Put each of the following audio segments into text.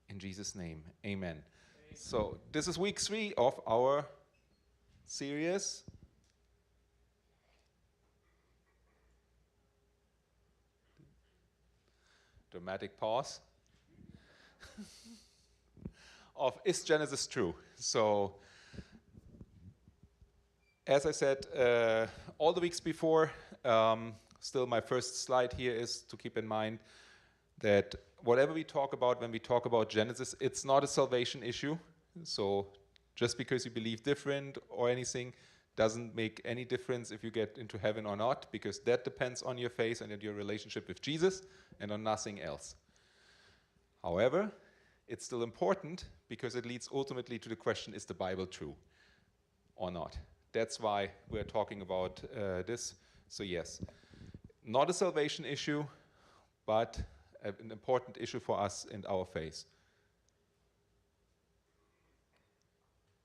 In Jesus' name, amen. So this is week 3 of our series. Dramatic pause. Of Is Genesis True? So, as I said, all the weeks before, still my first slide here is to keep in mind that whatever we talk about when we talk about Genesis, it's not a salvation issue. So just because you believe different or anything doesn't make any difference if you get into heaven or not, because that depends on your faith and your relationship with Jesus and on nothing else. However, it's still important because it leads ultimately to the question, is the Bible true or not? That's why we're talking about this. So yes, not a salvation issue, but an important issue for us in our faith.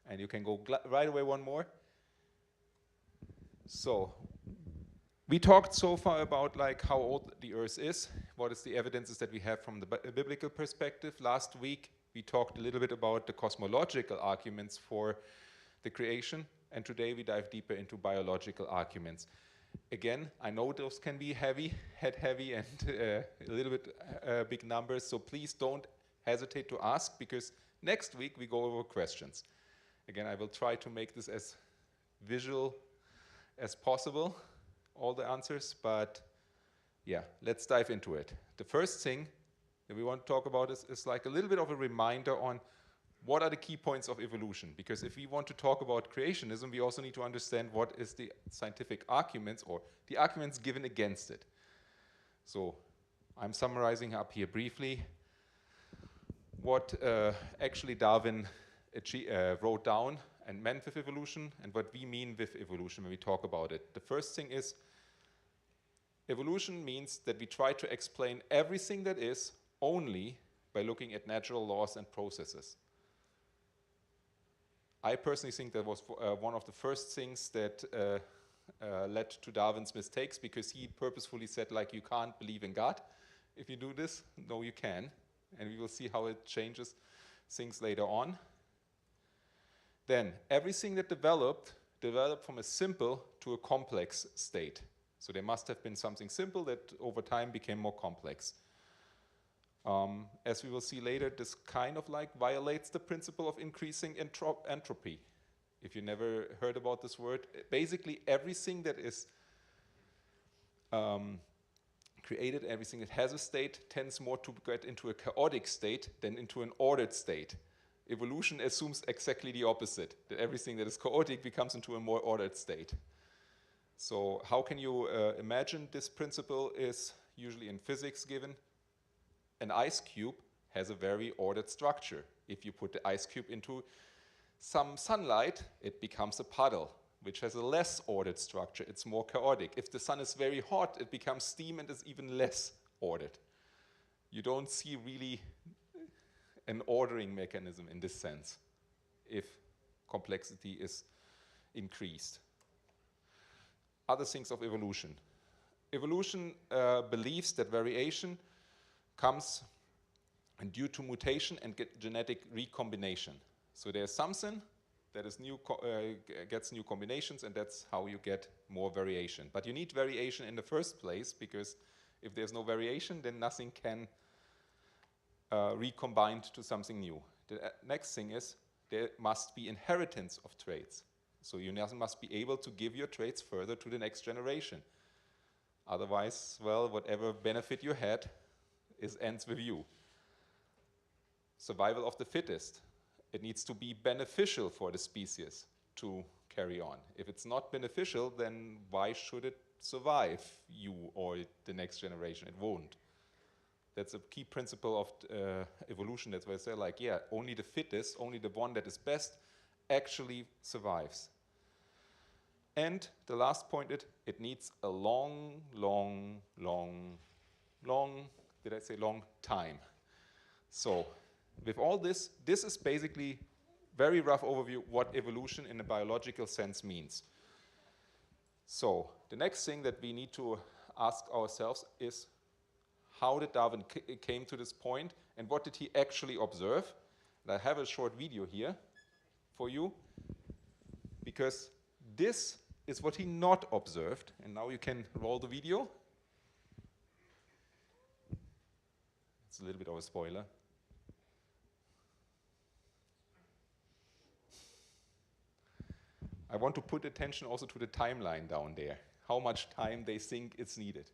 And you can go right away one more. So we talked so far about like how old the earth is, what is the evidences that we have from the biblical perspective. Last week we talked a little bit about the cosmological arguments for the creation, and today we dive deeper into biological arguments. Again, I know those can be heavy, heavy, and a little bit big numbers, so please don't hesitate to ask, because next week we go over questions. Again, I will try to make this as visual as possible, all the answers, but yeah, let's dive into it. The first thing that we want to talk about is like a little bit of a reminder on what are the key points of evolution? Because if we want to talk about creationism, we also need to understand what is the scientific arguments or the arguments given against it. So I'm summarizing up here briefly what actually Darwin wrote down and meant with evolution, and what we mean with evolution when we talk about it. The first thing is, evolution means that we try to explain everything that is only by looking at natural laws and processes. I personally think that was one of the first things that led to Darwin's mistakes, because he purposefully said, like, you can't believe in God if you do this. No, you can. And we will see how it changes things later on. Then, everything that developed from a simple to a complex state. So there must have been something simple that over time became more complex. As we will see later, this kind of like violates the principle of increasing entropy. If you never heard about this word, basically everything that is created, everything that has a state, tends more to get into a chaotic state than into an ordered state. Evolution assumes exactly the opposite, that everything that is chaotic becomes into a more ordered state. So how can you imagine this principle is usually in physics given. An ice cube has a very ordered structure. If you put the ice cube into some sunlight, it becomes a puddle, which has a less ordered structure. It's more chaotic. If the sun is very hot, it becomes steam and is even less ordered. You don't see really an ordering mechanism in this sense if complexity is increased. Other things of evolution. Evolution believes that variation comes due to mutation and genetic recombination. So there's something that is new, gets new combinations, and that's how you get more variation. But you need variation in the first place, because if there's no variation, then nothing can recombine to something new. The next thing is there must be inheritance of traits. So you must be able to give your traits further to the next generation. Otherwise, well, whatever benefit you had ends with you. Survival of the fittest. It needs to be beneficial for the species to carry on. If it's not beneficial, then why should it survive you or the next generation? It won't. That's a key principle of evolution. That's why I say, like, yeah, only the fittest, only the one that is best actually survives. And the last point, it needs a long time. So with all this, this is basically very rough overview what evolution in a biological sense means. So the next thing that we need to ask ourselves is, how did Darwin came to this point, And what did he actually observe? And I have a short video here for you, because this is what he not observed. And now you can roll the video. It's a little bit of a spoiler. I want to put attention also to the timeline down there, how much time they think it's needed.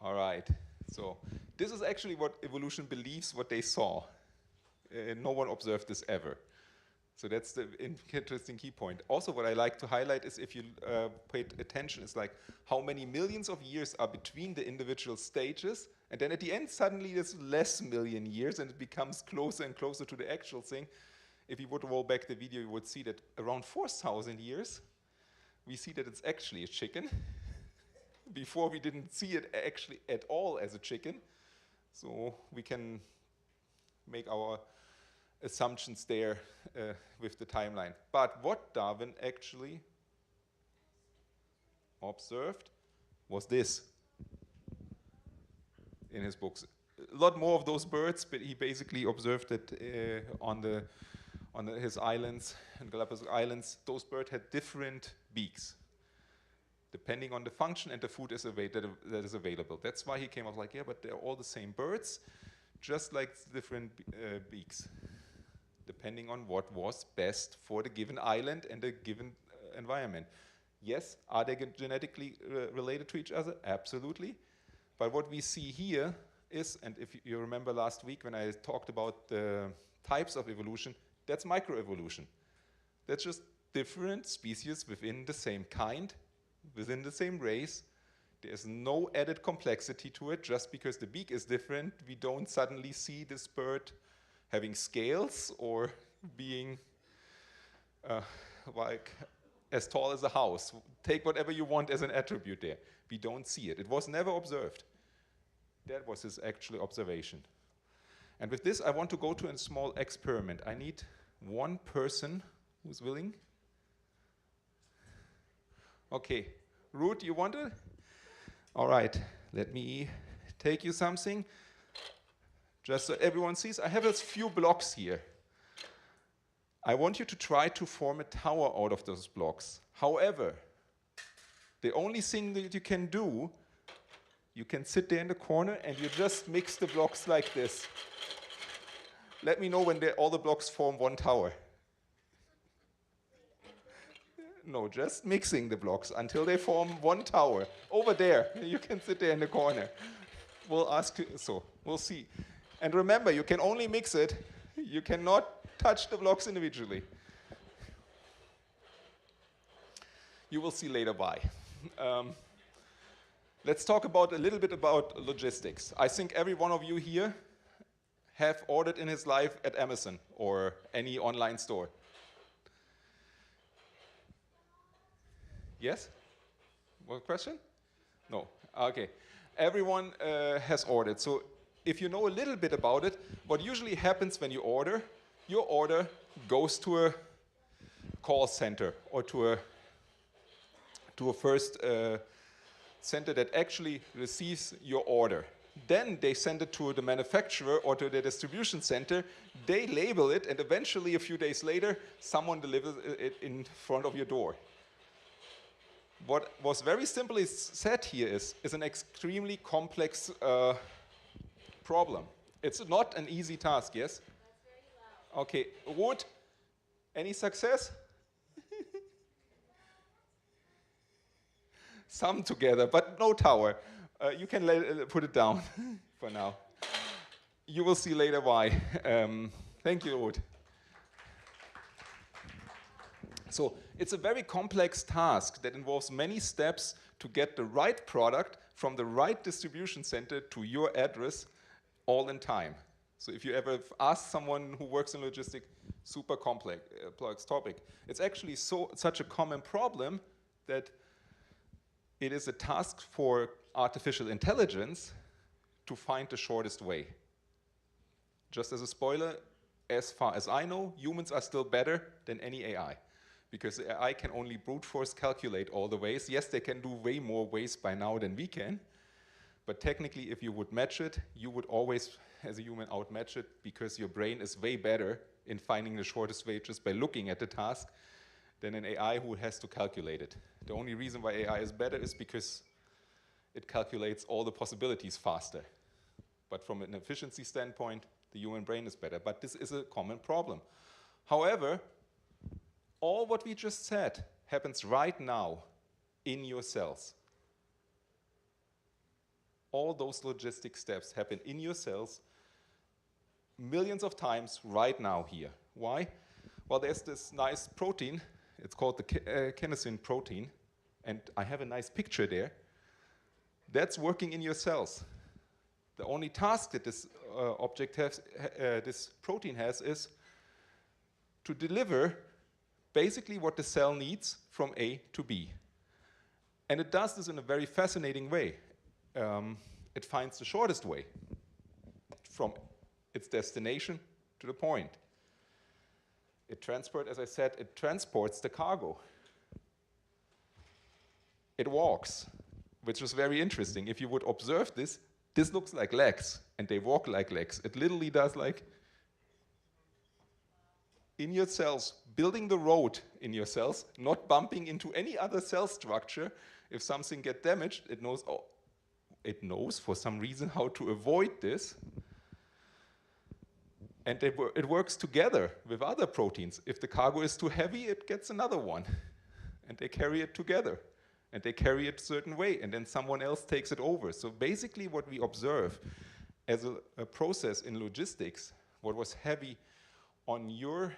All right, so this is actually what evolution believes what they saw. No one observed this ever. So that's the interesting key point. Also, what I like to highlight is, if you paid attention, is like how many millions of years are between the individual stages, and then at the end suddenly there's less million years and it becomes closer and closer to the actual thing. If you would roll back the video, you would see that around 4,000 years, we see that it's actually a chicken. Before we didn't see it actually at all as a chicken. So we can make our assumptions there with the timeline. But what Darwin actually observed was this in his books. A lot more of those birds, but he basically observed that on his islands, and Galapagos Islands, those birds had different beaks, depending on the function and the food that is available. That's why he came up like, yeah, but they're all the same birds, just like different beaks, depending on what was best for the given island and the given environment. Yes, are they genetically related to each other? Absolutely. But what we see here is, and if you remember last week when I talked about the types of evolution, that's microevolution. That's just different species within the same kind, within the same race. There's no added complexity to it. Just because the beak is different, we don't suddenly see this bird having scales or being like as tall as a house. Take whatever you want as an attribute there. We don't see it. It was never observed. That was his actual observation. And with this, I want to go to a small experiment. I need one person who's willing. Okay, Ruth, you want it? All right, let me take you something. Just so everyone sees, I have a few blocks here. I want you to try to form a tower out of those blocks. However, the only thing that you can do, you can sit there in the corner and you just mix the blocks like this. Let me know when all the blocks form one tower. No, just mixing the blocks until they form one tower. Over there, you can sit there in the corner. We'll ask you, so we'll see. And remember, you can only mix it. You cannot touch the blocks individually. You will see later why. Let's talk a little bit about logistics. I think every one of you here have ordered in his life at Amazon or any online store. Yes? What question? No. Okay. Everyone has ordered. So if you know a little bit about it, what usually happens when you order, your order goes to a call center or to a first center that actually receives your order. Then they send it to the manufacturer or to the distribution center. They label it, and eventually, a few days later, someone delivers it in front of your door. What was very simply said here is an extremely complex problem. It's not an easy task, yes? That's very loud. Okay, Ruth, any success? some together, but no tower. You can put it down for now. You will see later why. Thank you, Ruth. So it's a very complex task that involves many steps to get the right product from the right distribution center to your address all in time. So if you ever ask someone who works in logistics, super complex topic. It's actually such a common problem that it is a task for artificial intelligence to find the shortest way. Just as a spoiler, as far as I know, humans are still better than any AI. Because AI can only brute force calculate all the ways. Yes, they can do way more ways by now than we can. But technically, if you would match it, you would always, as a human, outmatch it because your brain is way better in finding the shortest way just by looking at the task than an AI who has to calculate it. The only reason why AI is better is because it calculates all the possibilities faster. But from an efficiency standpoint, the human brain is better. But this is a common problem. However, all what we just said happens right now in your cells. All those logistic steps happen in your cells millions of times right now here. Why? Well, there's this nice protein. It's called the kinesin protein. And I have a nice picture there. That's working in your cells. The only task that this object has, this protein has, is to deliver basically what the cell needs from A to B. And it does this in a very fascinating way. It finds the shortest way from its destination to the point. As I said, it transports the cargo. It walks, which is very interesting. If you would observe this, this looks like legs, and they walk like legs. It literally does like in your cells, building the road in your cells, not bumping into any other cell structure. If something gets damaged, it knows for some reason how to avoid this. And it works together with other proteins. If the cargo is too heavy, it gets another one. And they carry it together. And they carry it a certain way, and then someone else takes it over. So basically what we observe as a process in logistics, what was heavy on your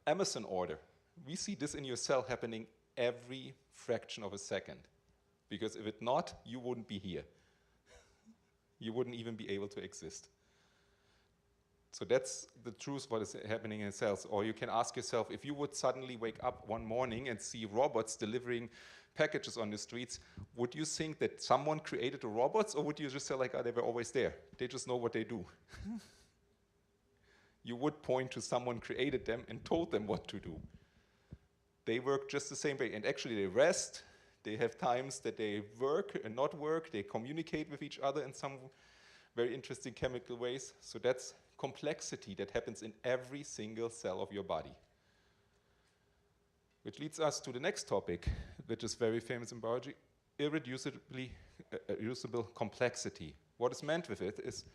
Amazon order, we see this in your cell happening every fraction of a second. Because if it's not, you wouldn't be here. You wouldn't even be able to exist. So that's the truth, what is happening in cells. Or you can ask yourself, if you would suddenly wake up one morning and see robots delivering packages on the streets, would you think that someone created the robots, or would you just say, like, oh, they were always there? They just know what they do. You would point to someone created them and told them what to do. They work just the same way. And actually, they rest. They have times that they work and not work. They communicate with each other in some very interesting chemical ways. So that's complexity that happens in every single cell of your body. Which leads us to the next topic, which is very famous in biology, irreducible complexity. What is meant with it is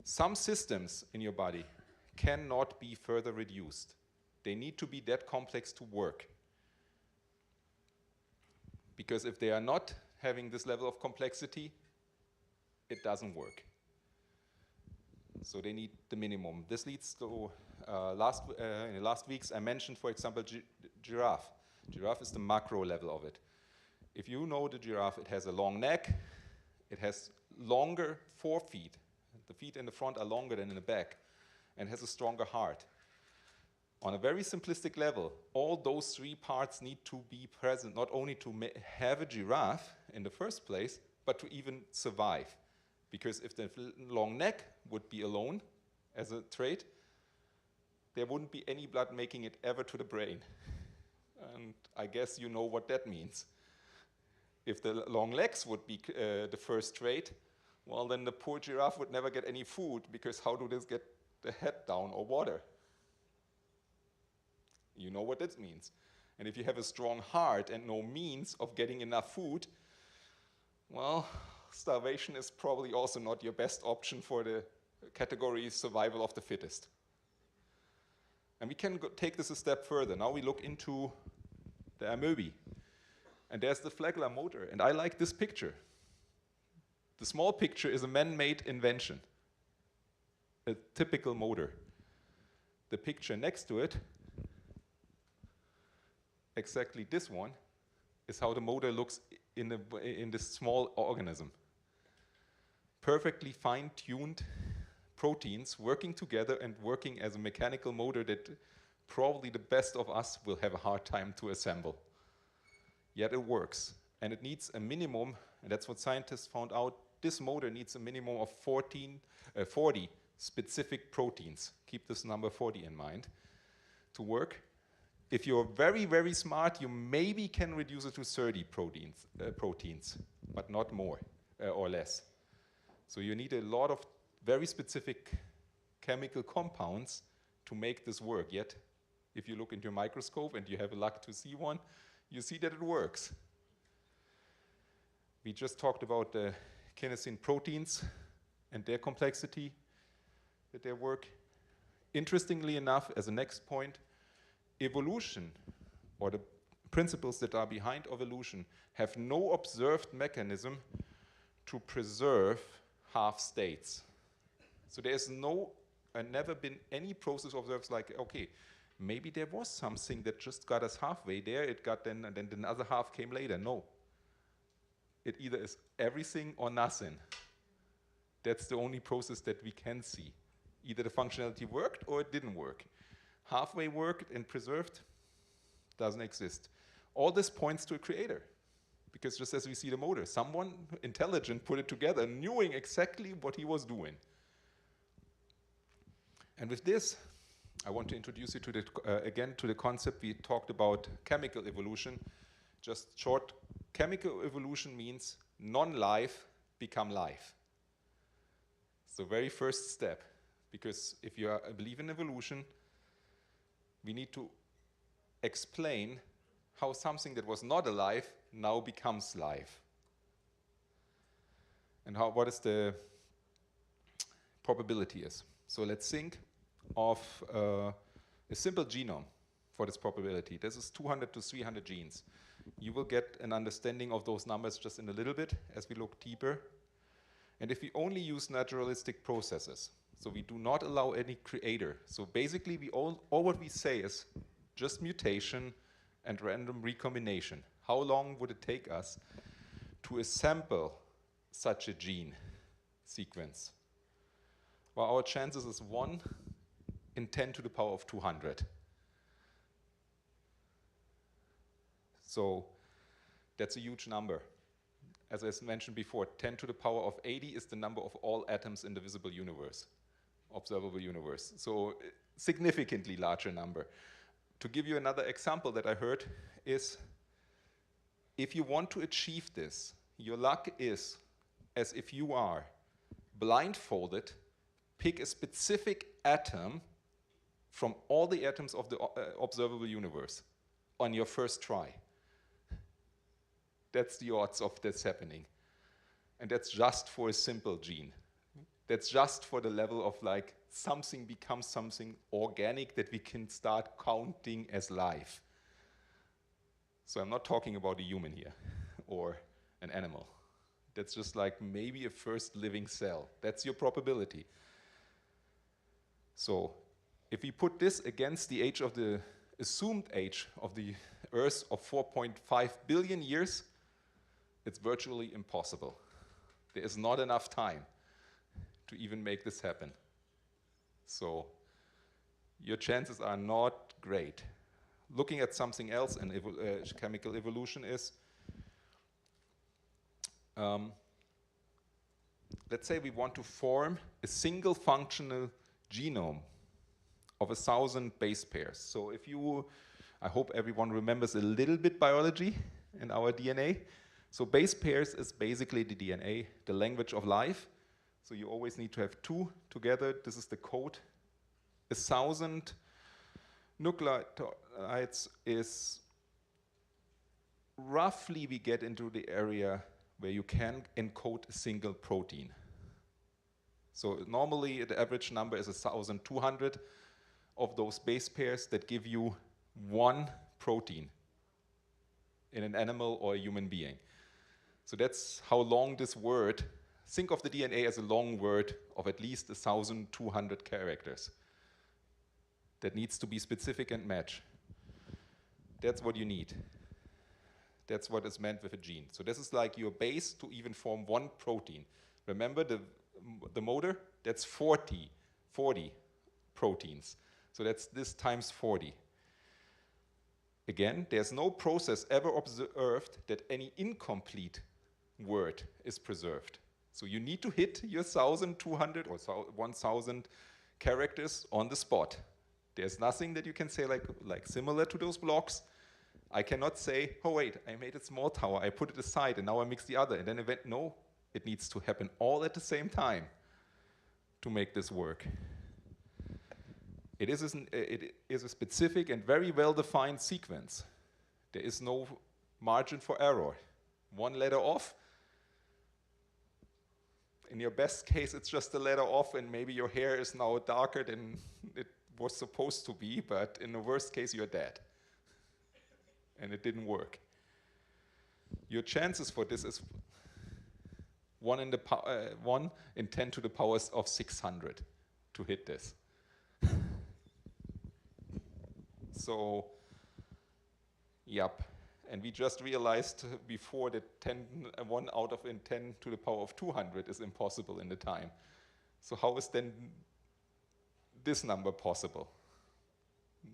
some systems in your body cannot be further reduced. They need to be that complex to work. Because if they are not having this level of complexity, it doesn't work. So they need the minimum. This leads to, in the last weeks, I mentioned, for example, giraffe. Giraffe is the macro level of it. If you know the giraffe, it has a long neck. It has longer forefeet. The feet in the front are longer than in the back, and has a stronger heart. On a very simplistic level, all those three parts need to be present, not only to have a giraffe in the first place, but to even survive. Because if the long neck would be alone as a trait, there wouldn't be any blood making it ever to the brain. And I guess you know what that means. If the long legs would be the first trait, well, then the poor giraffe would never get any food, because how do this get the head down or water? You know what that means. And if you have a strong heart and no means of getting enough food, well, starvation is probably also not your best option for the category survival of the fittest. And we can take this a step further. Now we look into the amoebae. And there's the flagellar motor, and I like this picture. The small picture is a man-made invention, a typical motor. The picture next to it, exactly this one, is how the motor looks in this small organism. Perfectly fine-tuned proteins working together and working as a mechanical motor that probably the best of us will have a hard time to assemble. Yet it works, and it needs a minimum, and that's what scientists found out, this motor needs a minimum of 40 specific proteins. Keep this number 40 in mind to work. If you're very, very smart, you maybe can reduce it to 30 proteins, but not more or less. So you need a lot of very specific chemical compounds to make this work. Yet, if you look into your microscope and you have luck to see one, you see that it works. We just talked about the kinesin proteins and their complexity, that they work. Interestingly enough, as a next point, evolution, or the principles that are behind evolution, have no observed mechanism to preserve half states. So there's never been any process observed like, okay, maybe there was something that just got us halfway there, it got then, and then the other half came later. No. It either is everything or nothing. That's the only process that we can see. Either the functionality worked or it didn't work. Halfway worked and preserved doesn't exist. All this points to a creator. Because just as we see the motor, someone intelligent put it together, knowing exactly what he was doing. And with this, I want to introduce you to again to the concept we talked about, chemical evolution. Just short, chemical evolution means non-life become life. It's the very first step. Because if you believe in evolution, we need to explain how something that was not alive now becomes life. And what is the probability is. So let's think of a simple genome for this probability. This is 200 to 300 genes. You will get an understanding of those numbers just in a little bit as we look deeper. And if we only use naturalistic processes, so we do not allow any creator. So basically, all what we say is just mutation and random recombination. How long would it take us to assemble such a gene sequence? Well, our chances is 1 in 10 to the power of 200. So that's a huge number. As I mentioned before, 10 to the power of 80 is the number of all atoms in the visible universe, observable universe. So significantly larger number. To give you another example that I heard is, if you want to achieve this, your luck is, as if you are blindfolded, pick a specific atom from all the atoms of the observable universe on your first try. That's the odds of this happening. And that's just for a simple gene. That's just for the level of like something becomes something organic that we can start counting as life. So I'm not talking about a human here or an animal. That's just like maybe a first living cell. That's your probability. So if we put this against the age of the assumed age of the Earth of 4.5 billion years, it's virtually impossible. There is not enough time to even make this happen. So your chances are not great. Looking at something else in chemical evolution is, let's say we want to form a single functional genome of 1,000 base pairs. So if you, I hope everyone remembers a little bit biology in our DNA. So base pairs is basically the DNA, the language of life. So you always need to have 2 together. This is the code. 1,000 nucleotides is roughly, we get into the area where you can encode a single protein. So normally the average number is 1,200 of those base pairs that give you 1 protein in an animal or a human being. So that's how long this word, think of the DNA as a long word of at least 1,200 characters that needs to be specific and match. That's what you need. That's what is meant with a gene. So this is like your base to even form one protein. Remember the motor? That's 40 proteins. So that's this times 40. Again, there's no process ever observed that any incomplete word is preserved. So you need to hit your 1,200 or 1,000 characters on the spot. There's nothing that you can say like similar to those blocks. I cannot say, oh wait, I made a small tower, I put it aside, and now I mix the other, and then no, it needs to happen all at the same time to make this work. It is a specific and very well-defined sequence. There is no margin for error. One letter off. In your best case, it's just a letter off, and maybe your hair is now darker than it was supposed to be, but in the worst case, you're dead. And it didn't work. Your chances for this is 1 in 10 to the powers of 600 to hit this. So, yep. And we just realized before that 1 out of 10 to the power of 200 is impossible in the time. So how is then this number possible?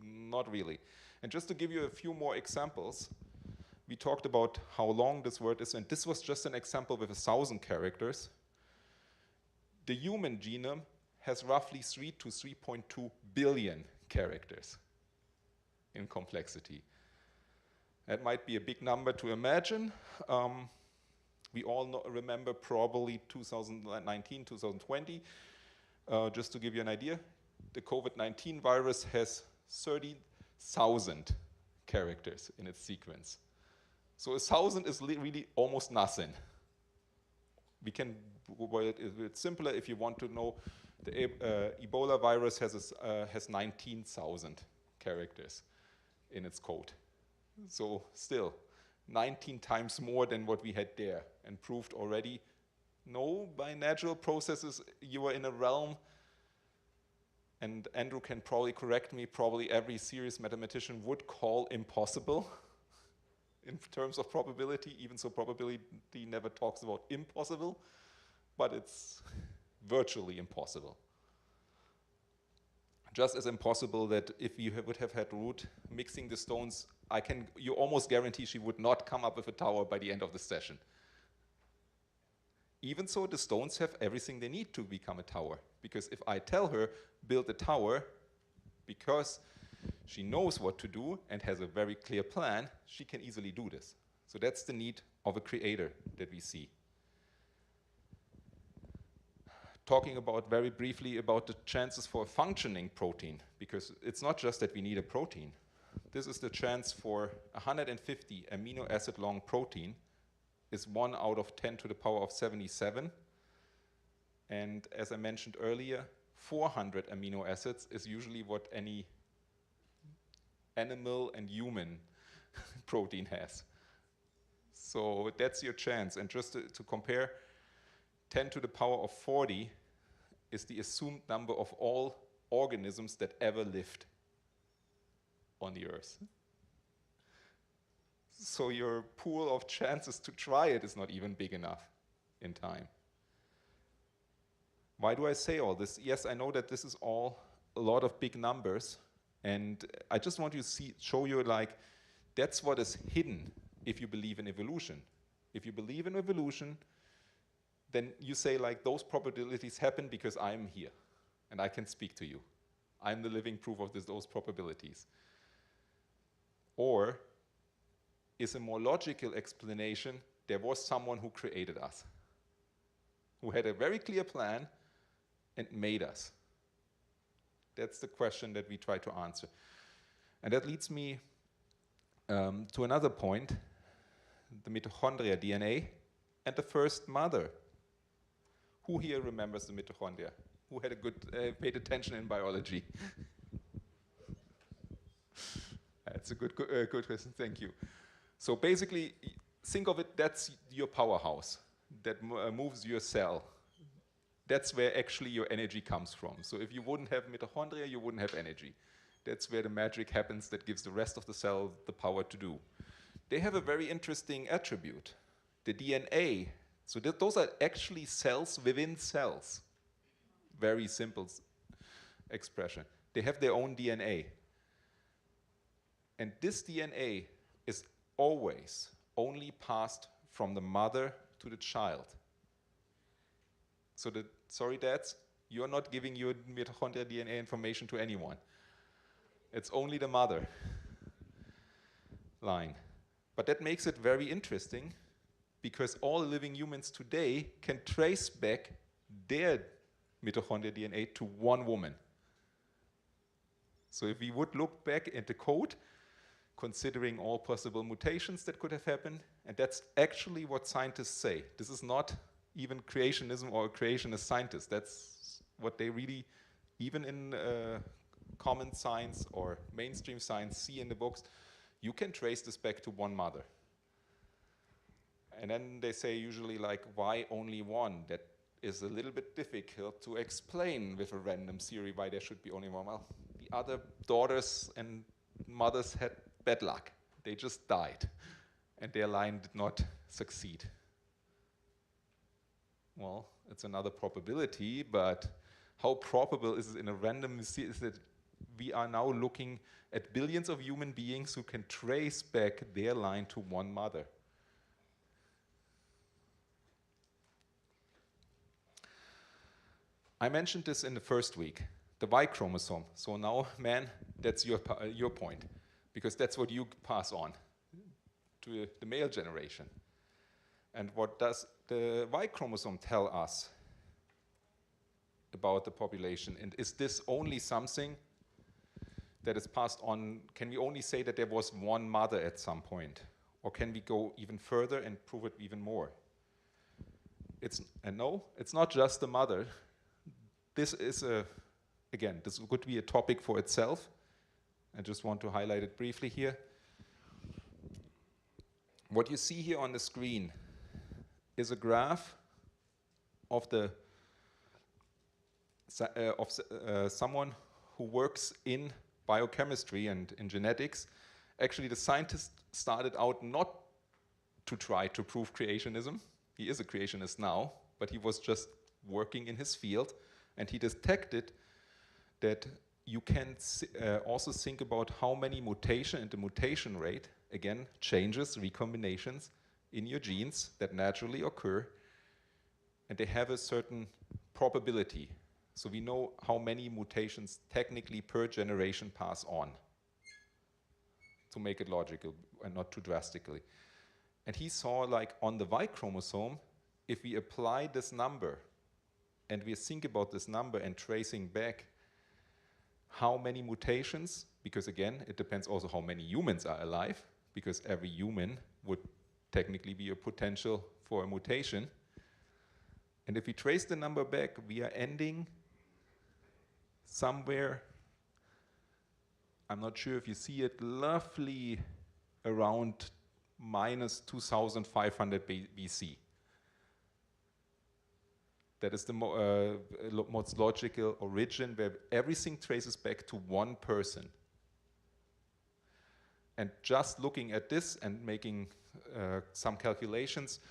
Not really. And just to give you a few more examples, we talked about how long this word is, and this was just an example with 1,000 characters. The human genome has roughly 3 to 3.2 billion characters in complexity. That might be a big number to imagine. We all remember probably 2019, 2020. Just to give you an idea, the COVID-19 virus has 30,000 characters in its sequence. So 1,000 is really almost nothing. We can, it's simpler if you want to know, the Ebola virus has 19,000 characters in its code. So still, 19 times more than what we had there, and proved already, no, by natural processes, you are in a realm, and Andrew can probably correct me, probably every serious mathematician would call impossible in terms of probability, even so probability never talks about impossible, but it's virtually impossible. Just as impossible that if you would have had Ruth mixing the stones, you almost guarantee she would not come up with a tower by the end of the session. Even so, the stones have everything they need to become a tower. Because if I tell her, build a tower, because she knows what to do and has a very clear plan, she can easily do this. So that's the need of a creator that we see. Talking about very briefly about the chances for a functioning protein, because it's not just that we need a protein. This is the chance for 150 amino acid long protein is 1 out of 10 to the power of 77. And as I mentioned earlier, 400 amino acids is usually what any animal and human protein has. So that's your chance. And just to compare, 10 to the power of 40 is the assumed number of all organisms that ever lived on the Earth. So your pool of chances to try it is not even big enough in time. Why do I say all this? Yes, I know that this is all a lot of big numbers, and I just want to show you like that's what is hidden if you believe in evolution. If you believe in evolution, then you say like those probabilities happen because I'm here and I can speak to you. I'm the living proof of those probabilities. Or is a more logical explanation, there was someone who created us, who had a very clear plan and made us. That's the question that we try to answer. And that leads me to another point, the mitochondria DNA and the first mother. Who here remembers the mitochondria? Who had a good, paid attention in biology? That's a good question, thank you. So basically, think of it, that's your powerhouse that moves your cell. That's where actually your energy comes from. So if you wouldn't have mitochondria, you wouldn't have energy. That's where the magic happens that gives the rest of the cell the power to do. They have a very interesting attribute, the DNA. So those are actually cells within cells. Very simple expression. They have their own DNA. And this DNA is always only passed from the mother to the child. So sorry dads, you're not giving your mitochondrial DNA information to anyone. It's only the mother line. But that makes it very interesting because all living humans today can trace back their mitochondrial DNA to one woman. So if we would look back at the code, considering all possible mutations that could have happened, and that's actually what scientists say. This is not even creationism or a creationist scientist. That's what they really, even in common science or mainstream science, see in the books. You can trace this back to one mother. And then they say usually like, why only one? That is a little bit difficult to explain with a random theory why there should be only one. Well, the other daughters and mothers had bad luck. They just died, and their line did not succeed. Well, it's another probability, but how probable is it in a random is that we are now looking at billions of human beings who can trace back their line to one mother. I mentioned this in the first week, the Y chromosome. So now, man, that's your point, because that's what you pass on to the male generation. And what does the Y chromosome tell us about the population? And is this only something that is passed on? Can we only say that there was one mother at some point? Or can we go even further and prove it even more? No, it's not just the mother. This is again, this could be a topic for itself. I just want to highlight it briefly here. What you see here on the screen is a graph of someone who works in biochemistry and in genetics. Actually, the scientist started out not to try to prove creationism. He is a creationist now, but he was just working in his field, and he detected that you can also think about how many mutation and the mutation rate, again, changes, recombinations in your genes that naturally occur, and they have a certain probability. So we know how many mutations technically per generation pass on, to make it logical and not too drastically. And he saw, like, on the Y chromosome, if we apply this number and we think about this number and tracing back how many mutations, because again, it depends also how many humans are alive, because every human would technically be a potential for a mutation. And if we trace the number back, we are ending somewhere, I'm not sure if you see it, roughly around minus 2500 BC. That is the most logical origin, where everything traces back to one person. And just looking at this and making some calculations,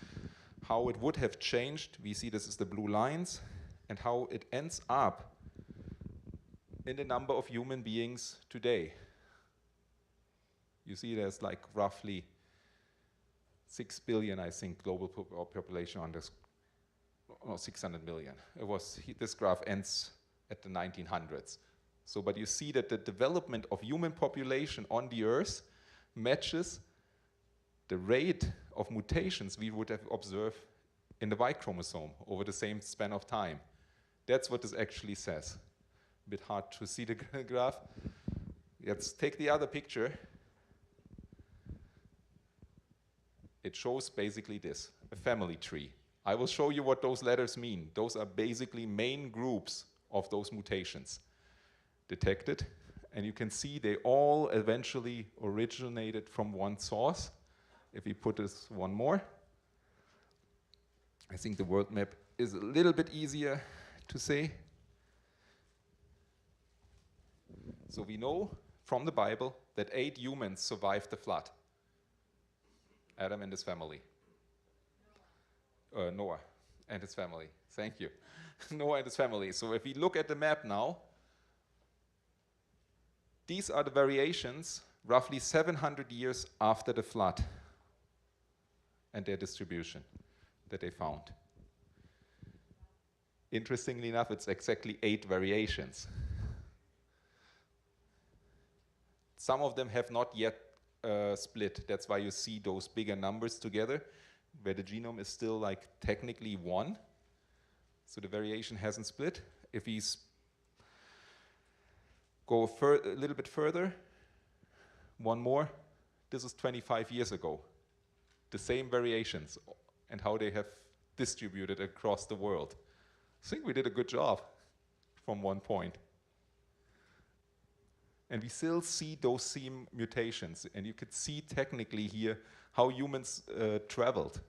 how it would have changed, we see this is the blue lines, and how it ends up in the number of human beings today. You see there's like roughly 6 billion, I think, global population on this. No, 600 million. This graph ends at the 1900s. So, but you see that the development of human population on the Earth matches the rate of mutations we would have observed in the Y chromosome over the same span of time. That's what this actually says. A bit hard to see the graph. Let's take the other picture. It shows basically this, a family tree. I will show you what those letters mean. Those are basically main groups of those mutations detected. And you can see they all eventually originated from one source. If we put this one more, I think the world map is a little bit easier to say. So we know from the Bible that 8 humans survived the flood. Adam and his family. Noah and his family. Thank you. Noah and his family. So if we look at the map now, these are the variations roughly 700 years after the flood and their distribution that they found. Interestingly enough, it's exactly 8 variations. Some of them have not yet split. That's why you see those bigger numbers together, where the genome is still like technically 1. So the variation hasn't split. If we go a little bit further, one more, this is 25 years ago. The same variations and how they have distributed across the world. I think we did a good job from one point. And we still see those same mutations. And you could see technically here how humans traveled,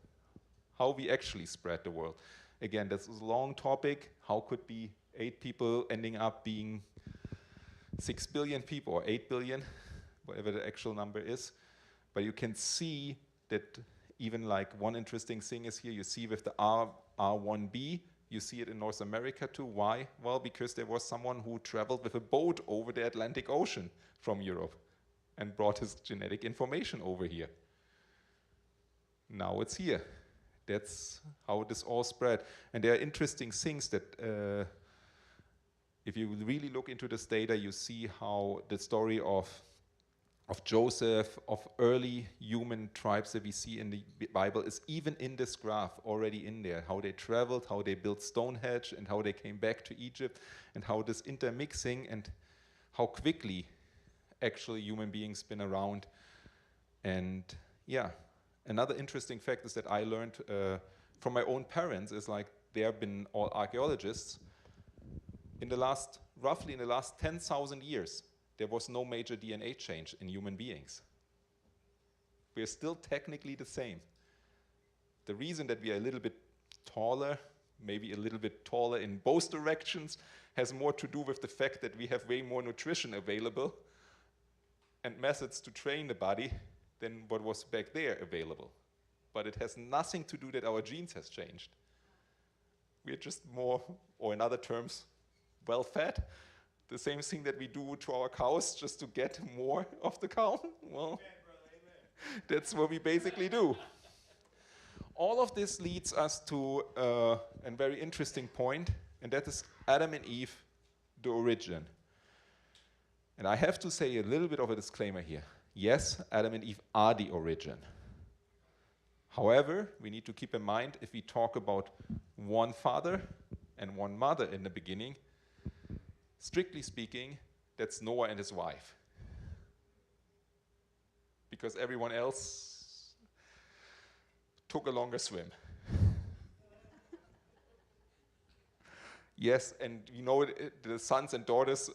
how we actually spread the world. Again, this is a long topic. How could be 8 people ending up being 6 billion people or 8 billion, whatever the actual number is. But you can see that even like one interesting thing is here, you see with the R1b, you see it in North America too. Why? Well, because there was someone who traveled with a boat over the Atlantic Ocean from Europe and brought his genetic information over here. Now it's here. That's how this all spread. And there are interesting things that if you really look into this data, you see how the story of Joseph, of early human tribes that we see in the Bible is even in this graph already in there. How they traveled, how they built Stonehenge, and how they came back to Egypt, and how this intermixing and how quickly actually human beings been around. And yeah, another interesting fact is that I learned from my own parents is like they have been all archaeologists. Roughly in the last 10,000 years, there was no major DNA change in human beings. We're still technically the same. The reason that we are a little bit taller, maybe a little bit taller in both directions, has more to do with the fact that we have way more nutrition available and methods to train the body than what was back there available. But it has nothing to do that our genes has changed. We're just more, or in other terms, well-fed. The same thing that we do to our cows just to get more of the cow. Well, that's what we basically do. All of this leads us to a very interesting point, and that is Adam and Eve, the origin. And I have to say a little bit of a disclaimer here. Yes, Adam and Eve are the origin. However, we need to keep in mind if we talk about one father and one mother in the beginning, strictly speaking, that's Noah and his wife. Because everyone else took a longer swim. Yes, and you know the sons and daughters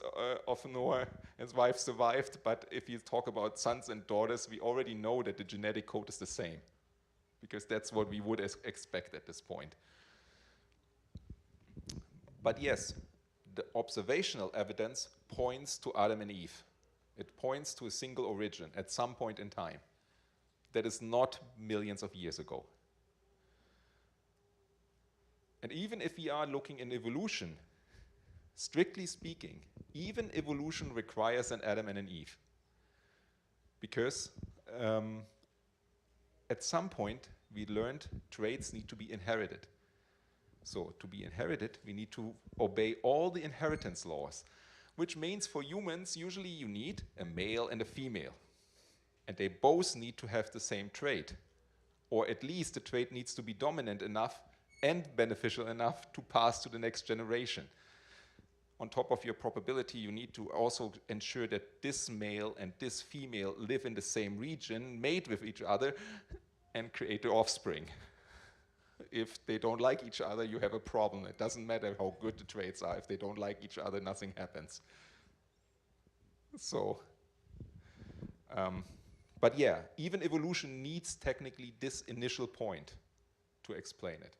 of Noah and his wife survived, but if you talk about sons and daughters, we already know that the genetic code is the same. Because that's what we would expect at this point. But yes, the observational evidence points to Adam and Eve. It points to a single origin at some point in time. That is not millions of years ago. And even if we are looking in evolution, strictly speaking, even evolution requires an Adam and an Eve. Because at some point we learned traits need to be inherited. So to be inherited, we need to obey all the inheritance laws, which means for humans, usually you need a male and a female. And they both need to have the same trait. Or at least the trait needs to be dominant enough and beneficial enough to pass to the next generation. On top of your probability, you need to also ensure that this male and this female live in the same region, mate with each other, and create the offspring. If they don't like each other, you have a problem. It doesn't matter how good the traits are. If they don't like each other, nothing happens. So, But yeah, even evolution needs technically this initial point to explain it.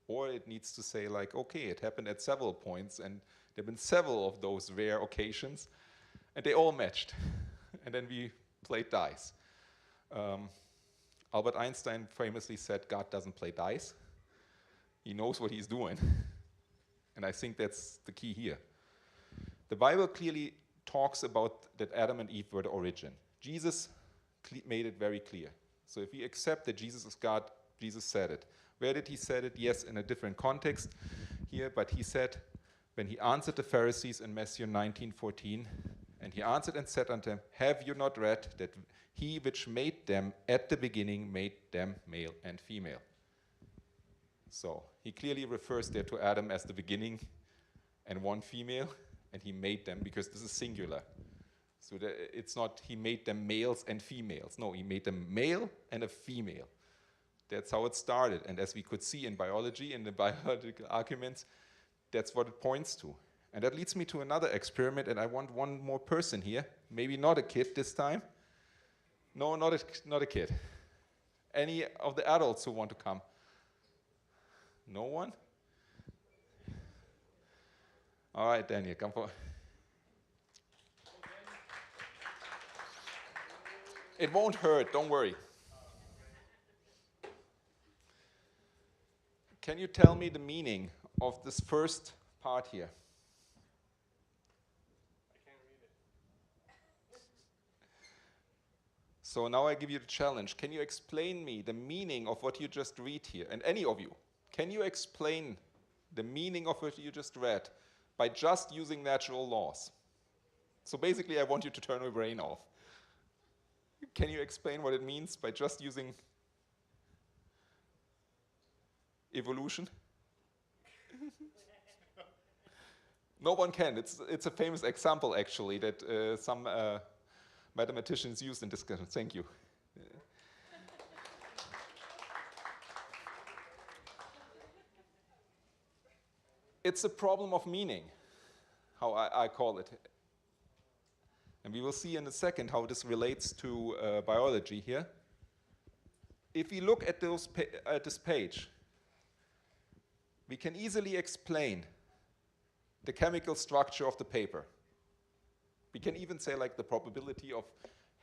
Or it needs to say like, okay, it happened at several points and there have been several of those rare occasions and they all matched. And then we played dice. Albert Einstein famously said, God doesn't play dice. He knows what he's doing. And I think that's the key here. The Bible clearly talks about that Adam and Eve were the origin. Jesus made it very clear. So if we accept that Jesus is God, Jesus said it. Where did he say it? Yes, in a different context here, but he said, when he answered the Pharisees in Matthew 19:14, and he answered and said unto them, have you not read that he which made them at the beginning made them male and female? So he clearly refers there to Adam as the beginning and one female, and he made them because this is singular. So it's not he made them males and females. No, he made them male and a female. That's how it started. And as we could see in biology, in the biological arguments, that's what it points to. And that leads me to another experiment, and I want one more person here. Maybe not a kid this time. No, not a kid. Any of the adults who want to come? No one? All right, Daniel, come forward. It won't hurt, don't worry. Can you tell me the meaning of this first part here? I can't read it. So now I give you the challenge. Can you explain me the meaning of what you just read here? And any of you, can you explain the meaning of what you just read by just using natural laws? So basically, I want you to turn your brain off. Can you explain what it means by just using evolution? No one can. It's a famous example, actually, that some mathematicians used in discussion. Thank you. It's a problem of meaning, how I call it. And we will see in a second how this relates to biology here. If we look at this page, we can easily explain the chemical structure of the paper. We can even say like the probability of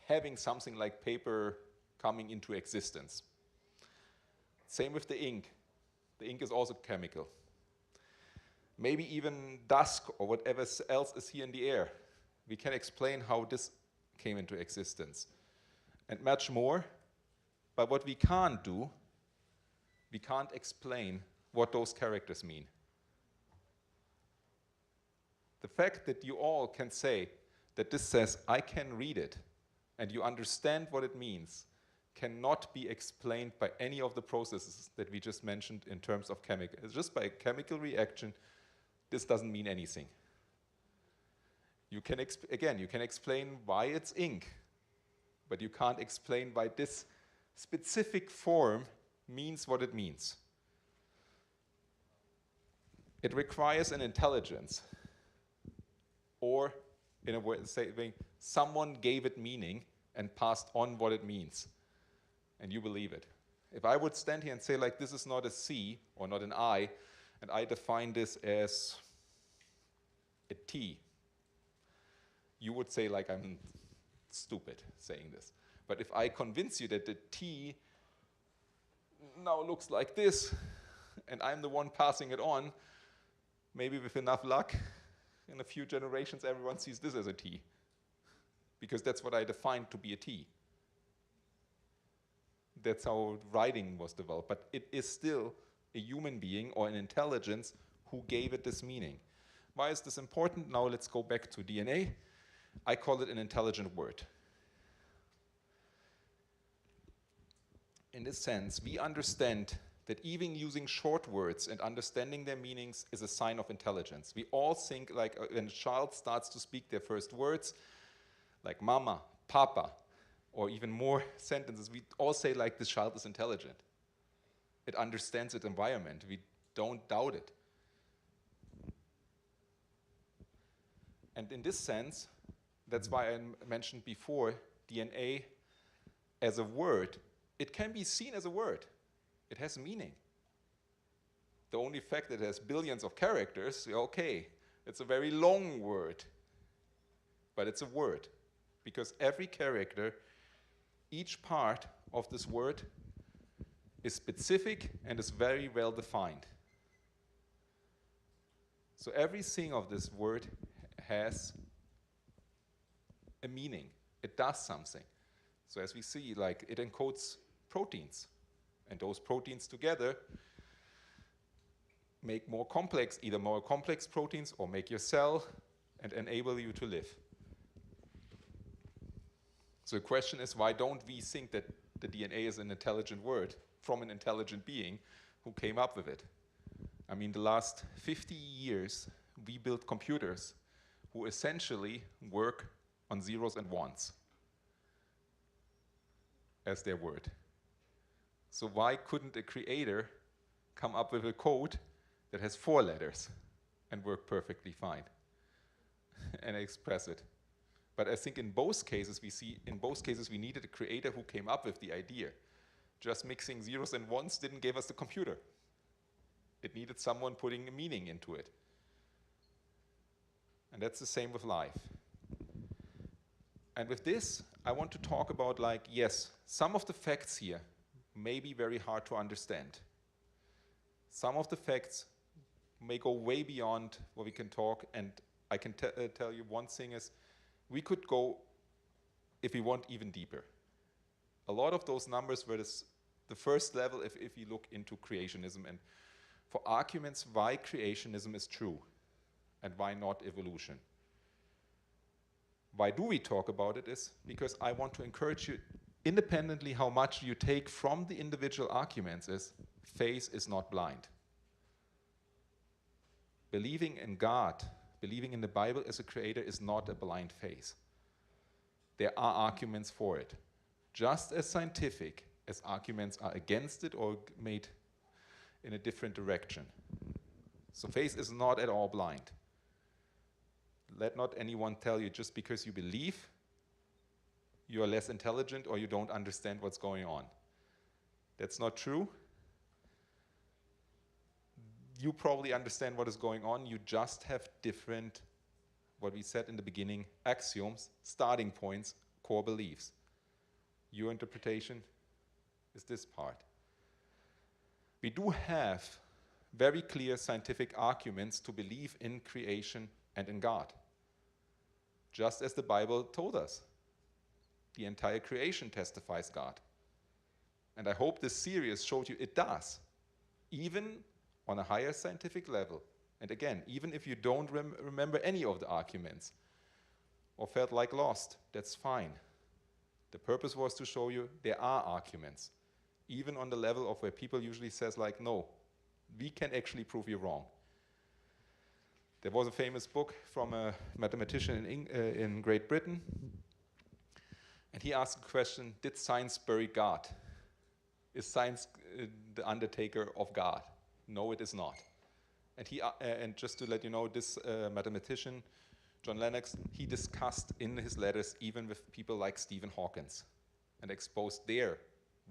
having something like paper coming into existence. Same with the ink. The ink is also chemical. Maybe even dust or whatever else is here in the air. We can explain how this came into existence. And much more. But what we can't do, we can't explain what those characters mean. The fact that you all can say that this says, I can read it, and you understand what it means, cannot be explained by any of the processes that we just mentioned in terms of chemical. It's just by a chemical reaction, this doesn't mean anything. You can, again, you can explain why it's ink, but you can't explain why this specific form means what it means. It requires an intelligence, or in a way, someone gave it meaning and passed on what it means, and you believe it. If I would stand here and say like this is not a C or not an I, and I define this as a T, you would say like I'm stupid saying this. But if I convince you that the T now looks like this, and I'm the one passing it on, maybe with enough luck, in a few generations everyone sees this as a T, because that's what I defined to be a T. That's how writing was developed, but it is still a human being or an intelligence who gave it this meaning. Why is this important? Now let's go back to DNA. I call it an intelligent word. In this sense, we understand that even using short words and understanding their meanings is a sign of intelligence. We all think like when a child starts to speak their first words, like mama, papa, or even more sentences, we all say like this child is intelligent. It understands its environment. We don't doubt it. And in this sense, that's why I mentioned before, DNA as a word, it can be seen as a word. It has meaning. The only fact that it has billions of characters, okay, it's a very long word, but it's a word, because every character, each part of this word is specific and is very well defined. So everything of this word has a meaning. It does something. So as we see, like, it encodes proteins, and those proteins together make more complex, either more complex proteins or make your cell and enable you to live. So the question is, why don't we think that the DNA is an intelligent word from an intelligent being who came up with it? I mean, the last 50 years, we built computers who essentially work on zeros and ones as their word. So why couldn't a creator come up with a code that has 4 letters and work perfectly fine and express it? But I think in both cases we needed a creator who came up with the idea. Just mixing zeros and ones didn't give us the computer. It needed someone putting a meaning into it. And that's the same with life. And with this, I want to talk about, like, yes, some of the facts here may be very hard to understand. Some of the facts may go way beyond what we can talk, and I can tell you one thing is, we could go, if we want, even deeper. A lot of those numbers were the first level if you look into creationism and for arguments why creationism is true and why not evolution. Why do we talk about it is because I want to encourage you, independently how much you take from the individual arguments, is faith is not blind. Believing in God, believing in the Bible as a creator is not a blind faith. There are arguments for it. Just as scientific as arguments are against it or made in a different direction. So faith is not at all blind. Let not anyone tell you just because you believe you are less intelligent or you don't understand what's going on. That's not true. You probably understand what is going on. You just have different, what we said in the beginning, axioms, starting points, core beliefs. Your interpretation is this part. We do have very clear scientific arguments to believe in creation and in God. Just as the Bible told us. The entire creation testifies God. And I hope this series showed you it does, even on a higher scientific level. And again, even if you don't remember any of the arguments or felt like lost, that's fine. The purpose was to show you there are arguments, even on the level of where people usually says like, no, we can actually prove you wrong. There was a famous book from a mathematician in Great Britain, and he asked the question, did science bury God? Is science the undertaker of God? No, it is not. And just to let you know, this mathematician, John Lennox, he discussed in his letters even with people like Stephen Hawking and exposed their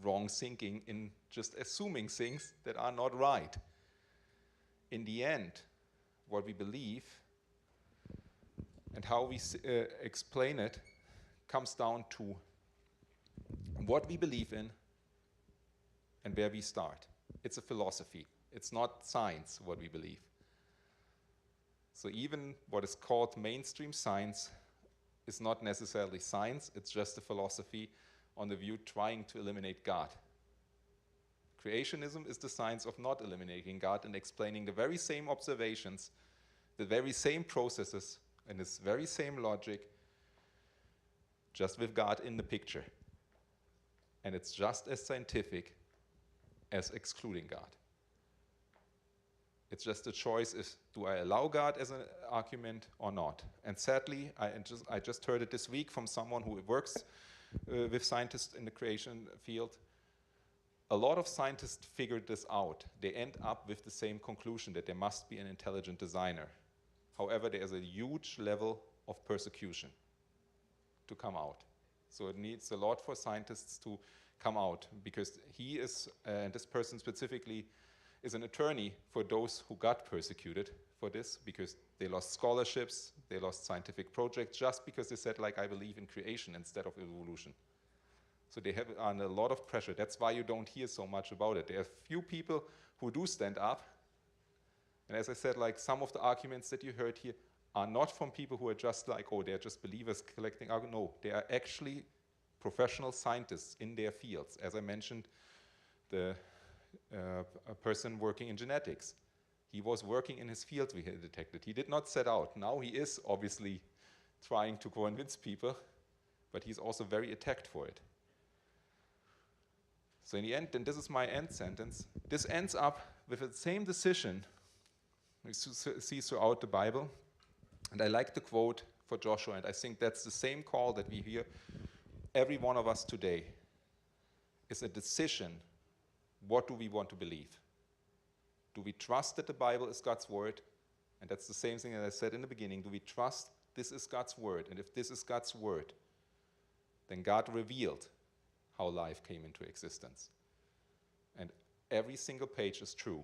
wrong thinking in just assuming things that are not right. In the end, what we believe and how we explain it comes down to what we believe in and where we start. It's a philosophy. It's not science, what we believe. So even what is called mainstream science is not necessarily science, it's just a philosophy on the view trying to eliminate God. Creationism is the science of not eliminating God and explaining the very same observations, the very same processes, and this very same logic, just with God in the picture. And it's just as scientific as excluding God. It's just a choice is, do I allow God as an argument or not? And sadly, I just heard it this week from someone who works with scientists in the creation field. A lot of scientists figured this out. They end up with the same conclusion, that there must be an intelligent designer. However, there is a huge level of persecution to come out. So it needs a lot for scientists to come out, because he is, this person specifically, is an attorney for those who got persecuted for this, because they lost scholarships, they lost scientific projects, just because they said, like, I believe in creation instead of evolution. So they have under a lot of pressure. That's why you don't hear so much about it. There are few people who do stand up. And as I said, like, some of the arguments that you heard here are not from people who are just like, oh, they're just believers collecting arguments. No, they are actually professional scientists in their fields. As I mentioned, a person working in genetics. He was working in his field, we had detected. He did not set out. Now he is obviously trying to convince people, but he's also very attacked for it. So in the end, and this is my end sentence, this ends up with the same decision we see throughout the Bible. And I like the quote for Joshua, and I think that's the same call that we hear every one of us today. Is a decision, what do we want to believe? Do we trust that the Bible is God's word? And that's the same thing that I said in the beginning. Do we trust this is God's word? And if this is God's word, then God revealed how life came into existence. And every single page is true.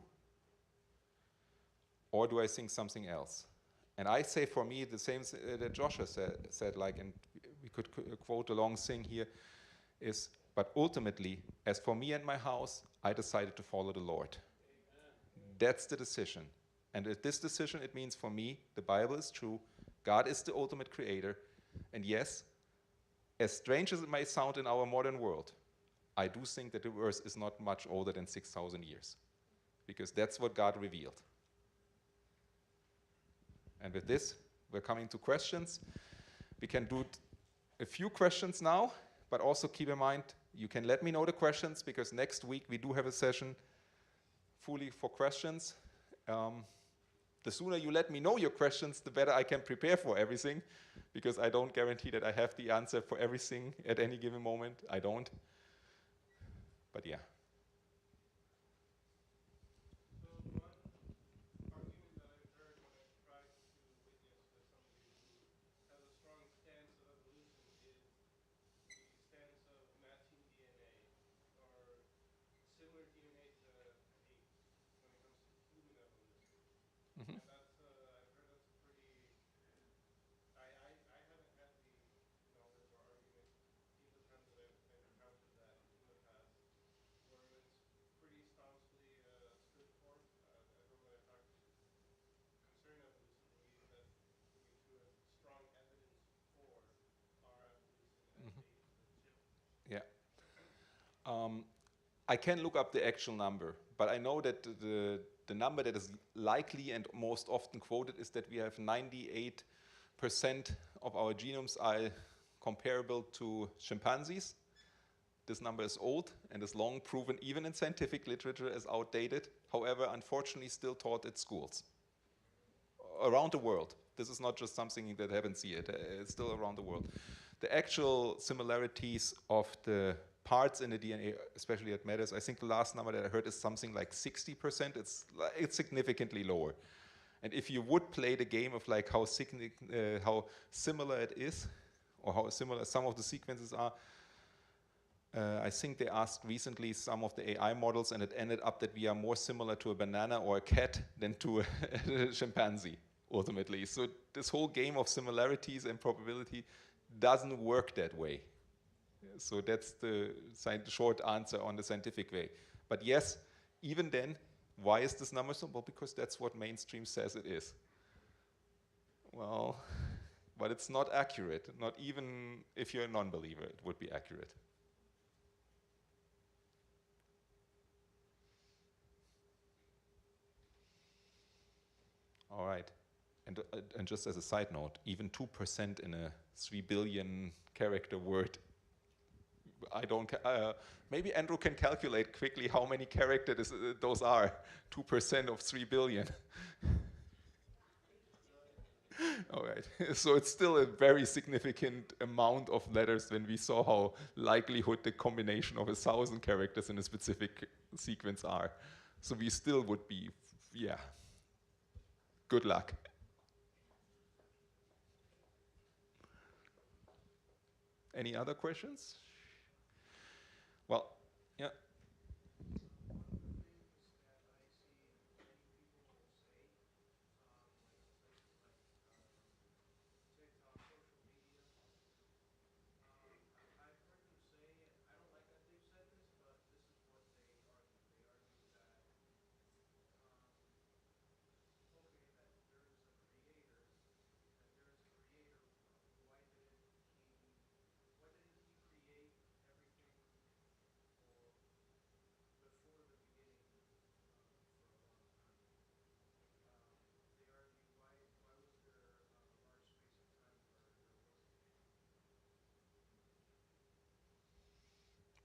Or do I think something else? And I say for me the same that Joshua said, like, and we could quote a long thing here, is, but ultimately, as for me and my house, I decided to follow the Lord. Amen. That's the decision. And with this decision, it means for me, the Bible is true, God is the ultimate creator, and yes, as strange as it may sound in our modern world, I do think that the earth is not much older than 6,000 years, because that's what God revealed. And with this, we're coming to questions. We can do a few questions now, but also keep in mind, you can let me know the questions, because next week we do have a session fully for questions. The sooner you let me know your questions, the better I can prepare for everything, because I don't guarantee that I have the answer for everything at any given moment. I don't. But yeah. Mm-hmm. Yeah. I can look up the actual number, but I know that the number that is likely and most often quoted is that we have 98% of our genomes are comparable to chimpanzees. This number is old and is long proven, even in scientific literature, as outdated. However, unfortunately, still taught at schools around the world. This is not just something that happens here. It's still around the world. The actual similarities of the parts in the DNA, especially that matters, I think the last number that I heard is something like 60%. It's significantly lower. And if you would play the game of like how similar it is, or how similar some of the sequences are, I think they asked recently some of the AI models, and it ended up that we are more similar to a banana or a cat than to a chimpanzee, ultimately. So this whole game of similarities and probability doesn't work that way. So that's the short answer on the scientific way. But yes, even then, why is this number so? Well, because that's what mainstream says it is. Well, but it's not accurate. Not even if you're a non-believer, it would be accurate. All right. And just as a side note, even 2% in a 3 billion character word, I don't, maybe Andrew can calculate quickly how many characters those are. 2% of 3 billion. All right. So it's still a very significant amount of letters when we saw how likelihood the combination of 1,000 characters in a specific sequence are. So we still would be, yeah, good luck. Any other questions? Well, yeah.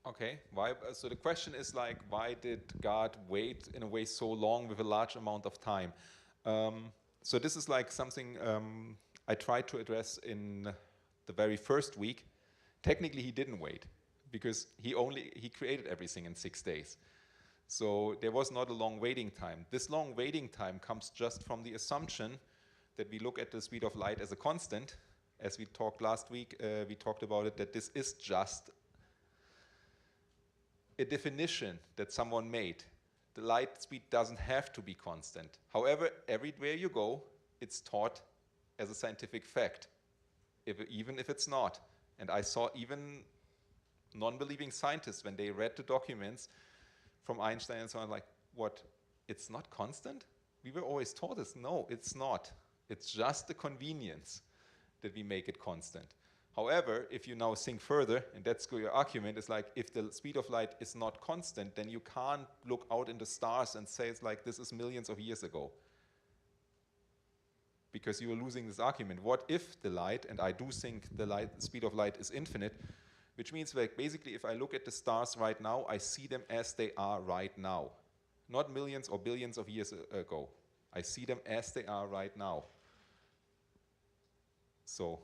Okay, why? So the question is like, why did God wait in a way so long with a large amount of time? So this is like something I tried to address in the very first week. Technically, he didn't wait because he created everything in 6 days. So there was not a long waiting time. This long waiting time comes just from the assumption that we look at the speed of light as a constant. As we talked last week, we talked about it, that this is just a definition that someone made. The light speed doesn't have to be constant. However, everywhere you go, it's taught as a scientific fact, even if it's not. And I saw even non-believing scientists, when they read the documents from Einstein and so on, like, what, it's not constant? We were always taught this. No, it's not. It's just the convenience that we make it constant. However, if you now think further, and that's your argument, is like, if the speed of light is not constant, then you can't look out in the stars and say it's like this is millions of years ago. Because you are losing this argument. What if the light, and I do think the speed of light is infinite, which means like basically if I look at the stars right now, I see them as they are right now. Not millions or billions of years ago. I see them as they are right now. So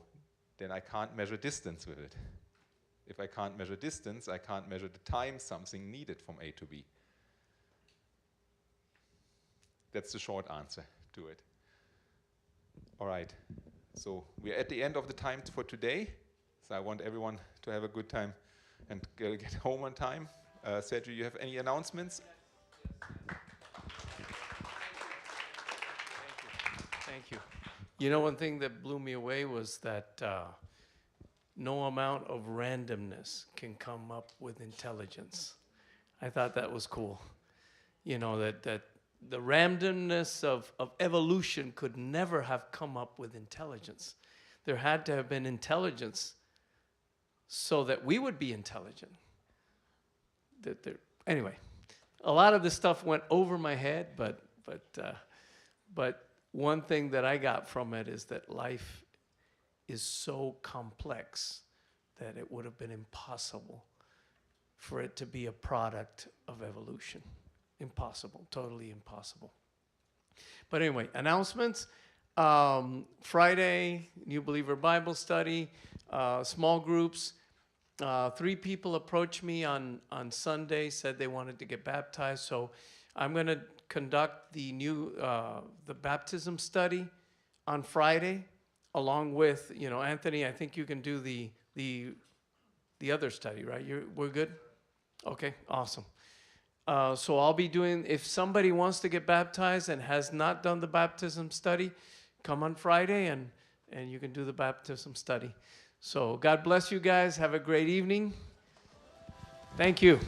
then I can't measure distance with it. If I can't measure distance, I can't measure the time something needed from A to B. That's the short answer to it. All right, so we're at the end of the time for today. So I want everyone to have a good time and get home on time. Sergio, you have any announcements? Thank you. You know, one thing that blew me away was that no amount of randomness can come up with intelligence. I thought that was cool. You know, that the randomness of evolution could never have come up with intelligence. There had to have been intelligence so that we would be intelligent. Anyway, a lot of this stuff went over my head, but one thing that I got from it is that life is so complex that it would have been impossible for it to be a product of evolution. Impossible, totally impossible. But anyway, announcements. Friday, New Believer Bible Study, small groups. 3 people approached me on Sunday, said they wanted to get baptized. So I'm going to conduct the baptism study on Friday, along with, Anthony, I think you can do the other study, right? We're good? Okay, awesome. So I'll be doing, if somebody wants to get baptized and has not done the baptism study, come on Friday and you can do the baptism study. So God bless you guys. Have a great evening. Thank you.